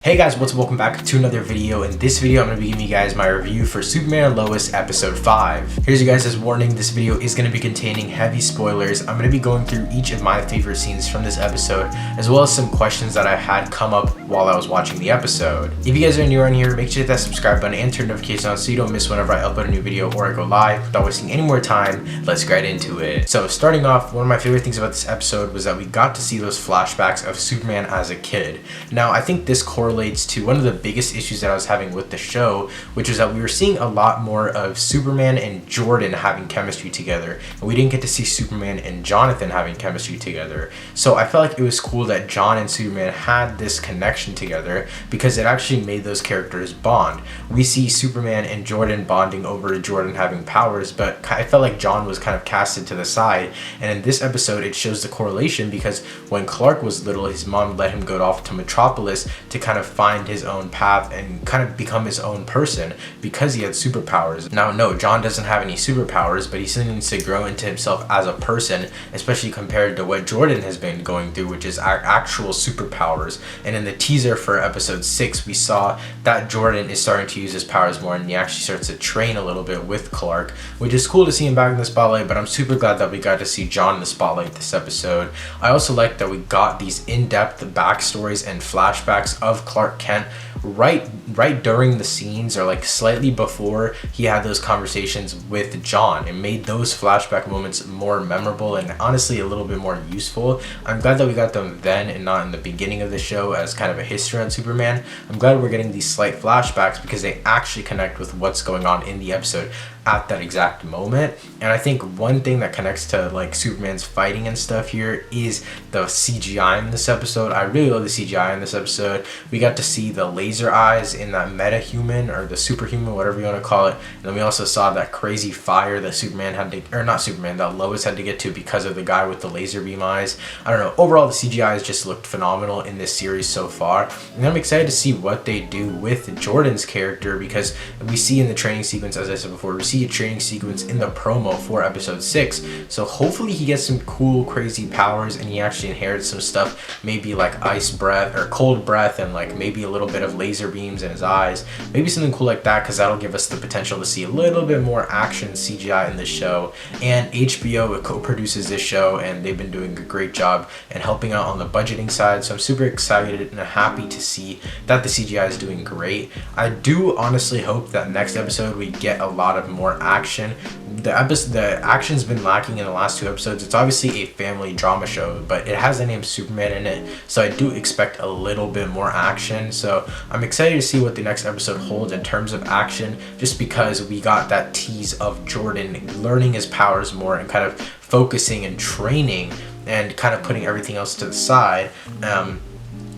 Hey guys, what's up? Welcome back to another video. In this video, I'm going to be giving you guys my review for Superman and Lois episode 5. Here's your guys' warning, this video is going to be containing heavy spoilers. I'm going to be going through each of my favorite scenes from this episode, as well as some questions that I had come up while I was watching the episode. If you guys are new around here, make sure to hit that subscribe button and turn notifications on so you don't miss whenever I upload a new video or I go live. Without wasting any more time, let's get right into it. So starting off, one of my favorite things about this episode was that we got to see those flashbacks of Superman as a kid. Now, I think this correlates to one of the biggest issues that I was having with the show, which was that we were seeing a lot more of Superman and Jordan having chemistry together, and we didn't get to see Superman and Jonathan having chemistry together. So I felt like it was cool that John and Superman had this connection together because it actually made those characters bond. We see Superman and Jordan bonding over Jordan having powers, but I felt like John was kind of casted to the side, and in this episode it shows the correlation because when Clark was little, his mom let him go off to Metropolis to kind of find his own path and kind of become his own person because he had superpowers. Now, no, John doesn't have any superpowers, but he still needs to grow into himself as a person, especially compared to what Jordan has been going through, which is actual superpowers. And in the teaser for episode 6, we saw that Jordan is starting to use his powers more, and he actually starts to train a little bit with Clark, which is cool to see him back in the spotlight, but I'm super glad that we got to see John in the spotlight this episode. I also like that we got these in-depth backstories and flashbacks of Clark Kent right during the scenes, or like slightly before he had those conversations with John. It made those flashback moments more memorable and honestly a little bit more useful. I'm glad that we got them then and not in the beginning of the show as kind of a history on Superman. I'm glad we're getting these slight flashbacks because they actually connect with what's going on in the episode at that exact moment. And I think one thing that connects to like Superman's fighting and stuff here is the CGI in this episode. I really love the CGI in this episode. We got to see the laser eyes in that meta-human or the superhuman, whatever you want to call it. And then we also saw that crazy fire that Superman had to, or not Superman, that Lois had to get to because of the guy with the laser beam eyes. I don't know, overall the CGI has just looked phenomenal in this series so far. And I'm excited to see what they do with Jordan's character, because we see in the training sequence, as I said before, we see a training sequence in the promo for episode 6, so hopefully he gets some cool crazy powers and he actually inherits some stuff, maybe like ice breath or cold breath, and like maybe a little bit of laser beams in his eyes, maybe something cool like that, because that'll give us the potential to see a little bit more action CGI in the show. And HBO co-produces this show and they've been doing a great job and helping out on the budgeting side, so I'm super excited and happy to see that the CGI is doing great. I do honestly hope that next episode we get a lot of more action. The action's been lacking in the last 2 episodes. It's obviously a family drama show, but it has the name Superman in it, so I do expect a little bit more action. So I'm excited to see what the next episode holds in terms of action, just because we got that tease of Jordan learning his powers more and kind of focusing and training and kind of putting everything else to the side.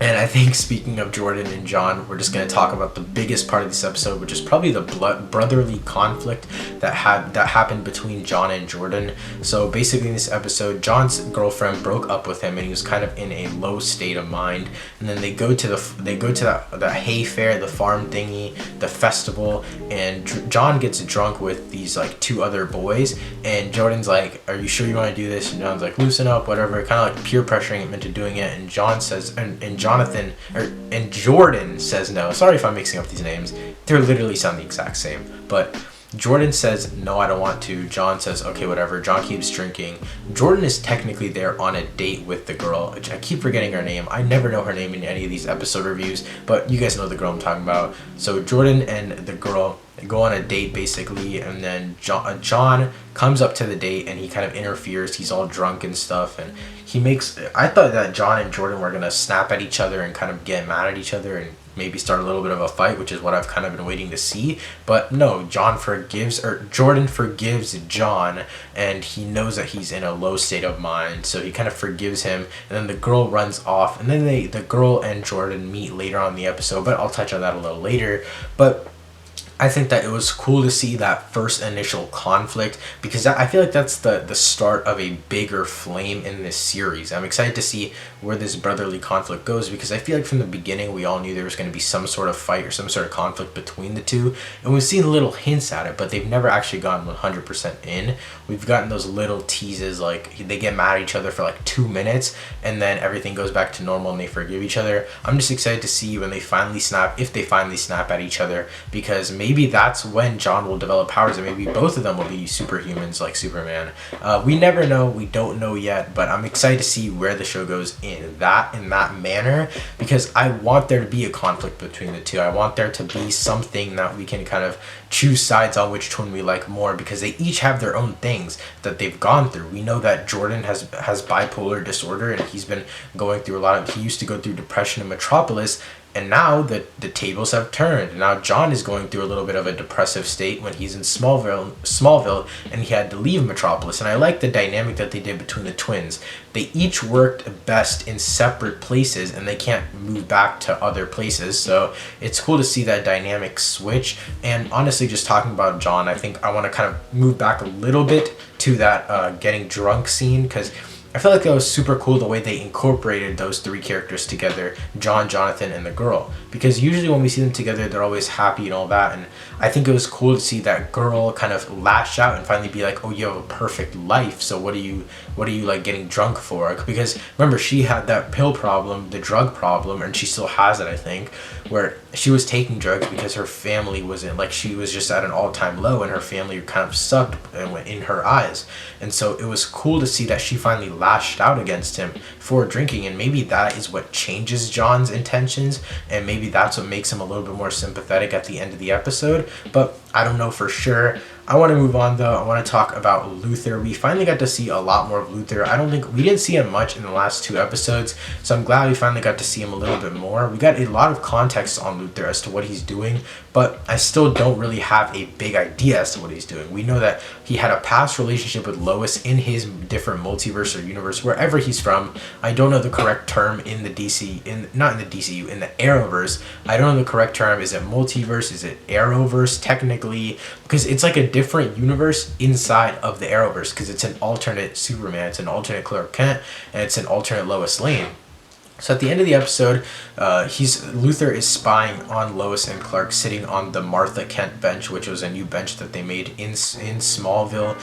And I think, speaking of Jordan and John, we're just going to talk about the biggest part of this episode, which is probably the brotherly conflict that happened between John and Jordan. So basically in this episode, John's girlfriend broke up with him and he was kind of in a low state of mind. And then they go to the hay fair, the farm thingy, the festival, and John gets drunk with these like 2 other boys, and Jordan's like, "Are you sure you want to do this?" And John's like, "Loosen up," whatever, kind of like peer pressuring him into doing it. And John says, and Jordan says no. Sorry if I'm mixing up these names. They literally sound the exact same. But Jordan says, "No, I don't want to." John says, "Okay, whatever." John keeps drinking. Jordan is technically there on a date with the girl, which I keep forgetting her name. I never know her name in any of these episode reviews, but you guys know the girl I'm talking about. So Jordan and the girl go on a date basically, and then John comes up to the date and he kind of interferes. He's all drunk and stuff, and I thought that John and Jordan were gonna snap at each other and kind of get mad at each other and maybe start a little bit of a fight, which is what I've kind of been waiting to see. But no, Jordan forgives John, and he knows that he's in a low state of mind, so he kind of forgives him. And then the girl runs off, and then the girl and Jordan meet later on in the episode, but I'll touch on that a little later. But I think that it was cool to see that first initial conflict, because I feel like that's the start of a bigger flame in this series. I'm excited to see where this brotherly conflict goes, because I feel like from the beginning we all knew there was going to be some sort of fight or some sort of conflict between the two, and we've seen little hints at it, but they've never actually gone 100% in. We've gotten those little teases, like they get mad at each other for like 2 minutes and then everything goes back to normal and they forgive each other. I'm just excited to see when they finally snap, if they finally snap at each other, because maybe that's when John will develop powers and maybe both of them will be superhumans like Superman. We never know, we don't know yet, but I'm excited to see where the show goes in that manner, because I want there to be a conflict between the two. I want there to be something that we can kind of choose sides on which one we like more, because they each have their own things that they've gone through. We know that Jordan has bipolar disorder, and he's been going through a lot of, he used to go through depression in Metropolis, and now the tables have turned. Now John is going through a little bit of a depressive state when he's in Smallville, and he had to leave Metropolis. And I like the dynamic that they did between the twins. They each worked best in separate places, and they can't move back to other places. So it's cool to see that dynamic switch. And honestly, just talking about John, I think I want to kind of move back a little bit to that getting drunk scene, because I feel like that was super cool the way they incorporated those three characters together, John, Jonathan, and the girl. Because usually when we see them together, they're always happy and all that. And I think it was cool to see that girl kind of lash out and finally be like, oh, you have a perfect life, so what are you like getting drunk for? Because remember, she had that pill problem, the drug problem, and she still has it, I think, where she was taking drugs because her family wasn't, like, she was just at an all-time low and her family kind of sucked in her eyes. And so it was cool to see that she finally lashed out against him for drinking, and maybe that is what changes John's intentions, and maybe that's what makes him a little bit more sympathetic at the end of the episode, but I don't know for sure. I want to move on though. I want to talk about Luther. We finally got to see a lot more of Luther. I don't think we didn't see him much in the last 2 episodes, so I'm glad we finally got to see him a little bit more. We got a lot of context on Luther as to what he's doing, but I still don't really have a big idea as to what he's doing. We know that he had a past relationship with Lois in his different multiverse or universe, wherever he's from. I don't know the correct term in the not in the DCU, in the Arrowverse. I don't know the correct term. Is it multiverse? Is it Arrowverse technically? Because it's like a different universe inside of the Arrowverse, because it's an alternate Superman, it's an alternate Clark Kent, and it's an alternate Lois Lane. So at the end of the episode, Luther is spying on Lois and Clark sitting on the Martha Kent bench, which was a new bench that they made in Smallville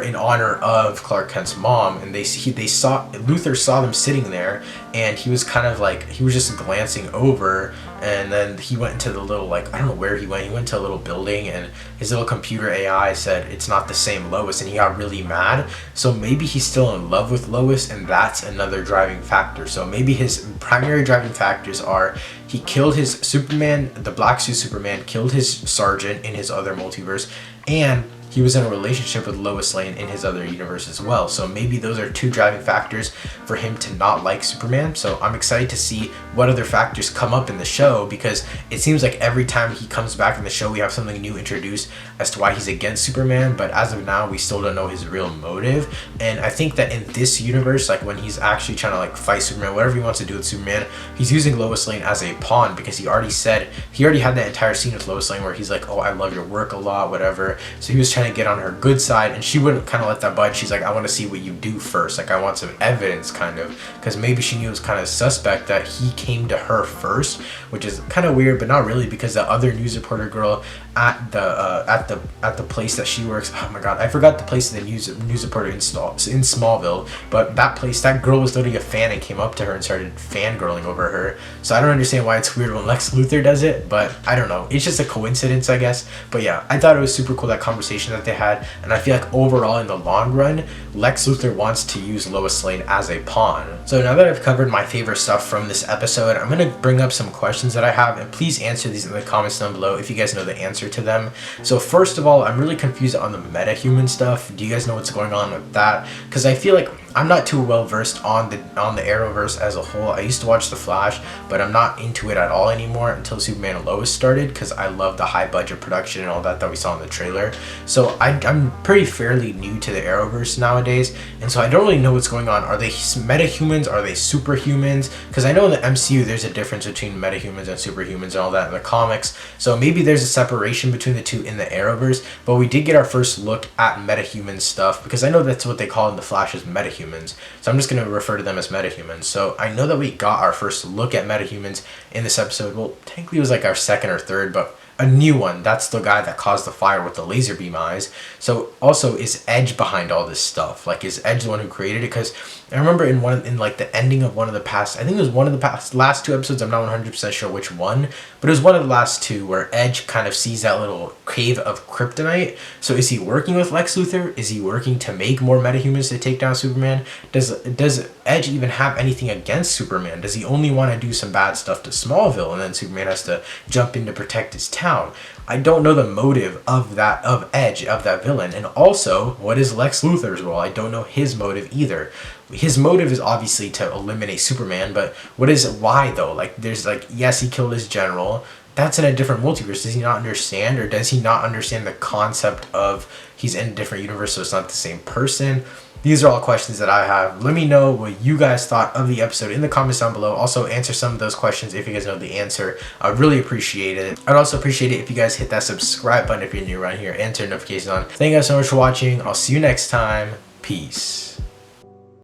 in honor of Clark Kent's mom. And Luther saw them sitting there, and he was kind of like, he was just glancing over, and then he went into the little, like, I don't know where he went. He went to a little building, and his little computer AI said it's not the same Lois, and he got really mad. So maybe he's still in love with Lois, and that's another driving factor. So maybe his primary driving factors are he killed his Superman, the Black Suit Superman, killed his sergeant in his other multiverse, and he was in a relationship with Lois Lane in his other universe as well. So maybe those are 2 driving factors for him to not like Superman. So I'm excited to see what other factors come up in the show, because it seems like every time he comes back in the show, we have something new introduced as to why he's against Superman. But as of now, we still don't know his real motive. And I think that in this universe, like when he's actually trying to like fight Superman, whatever he wants to do with Superman, he's using Lois Lane as a pawn, because he already had that entire scene with Lois Lane where he's like, oh, I love your work a lot, whatever. So he was trying to get on her good side, and she wouldn't kind of let that budge. She's like, I want to see what you do first, like I want some evidence, kind of, because maybe she knew it was kind of suspect that he came to her first, which is kind of weird, but not really, because the other news reporter girl at the place that she works, oh my god, I forgot the place of the news reporter in Smallville, but that girl was literally a fan and came up to her and started fangirling over her. So I don't understand why it's weird when Lex Luthor does it, but I don't know, it's just a coincidence, I guess. But yeah, I thought it was super cool, that conversation that they had, and I feel like overall in the long run, Lex Luthor wants to use Lois Lane as a pawn. So now that I've covered my favorite stuff from this episode, I'm going to bring up some questions that I have, and please answer these in the comments down below if you guys know the answer to them. So first of all, I'm really confused on the metahuman stuff. Do you guys know what's going on with that? Because I feel like I'm not too well versed on the Arrowverse as a whole. I used to watch The Flash, but I'm not into it at all anymore until Superman and Lois started, because I love the high budget production and all that we saw in the trailer. So I'm pretty fairly new to the Arrowverse nowadays, and so I don't really know what's going on. Are they metahumans? Are they superhumans? Because I know in the MCU there's a difference between metahumans and superhumans and all that in the comics. So maybe there's a separation between the two in the Arrowverse, but we did get our first look at metahuman stuff, because I know that's what they call in the Flash as metahumans. So I'm just going to refer to them as metahumans. So I know that we got our first look at metahumans in this episode. Well, technically it was like our second or third, but a new one. That's the guy that caused the fire with the laser beam eyes. So also, is Edge behind all this stuff? Like, is Edge the one who created it? Because I remember in like the ending of one of the past, I think it was one of the last two episodes, I'm not 100% sure which one, but it was one of the last two where Edge kind of sees that little cave of kryptonite. So is he working with Lex Luthor? Is he working to make more metahumans to take down Superman? Does Edge even have anything against Superman? Does he only want to do some bad stuff to Smallville, and then Superman has to jump in to protect his town? I don't know the motive of Edge, of that villain. And also, what is Lex Luthor's role? I don't know his motive either. His motive is obviously to eliminate Superman, but why though? Like, there's like, yes, he killed his general. That's in a different multiverse. Does he not understand, or does he not understand the concept of he's in a different universe, so it's not the same person? These are all questions that I have. Let me know what you guys thought of the episode in the comments down below. Also, answer some of those questions if you guys know the answer. I'd really appreciate it. I'd also appreciate it if you guys hit that subscribe button if you're new around here and turn notifications on. Thank you guys so much for watching. I'll see you next time. Peace.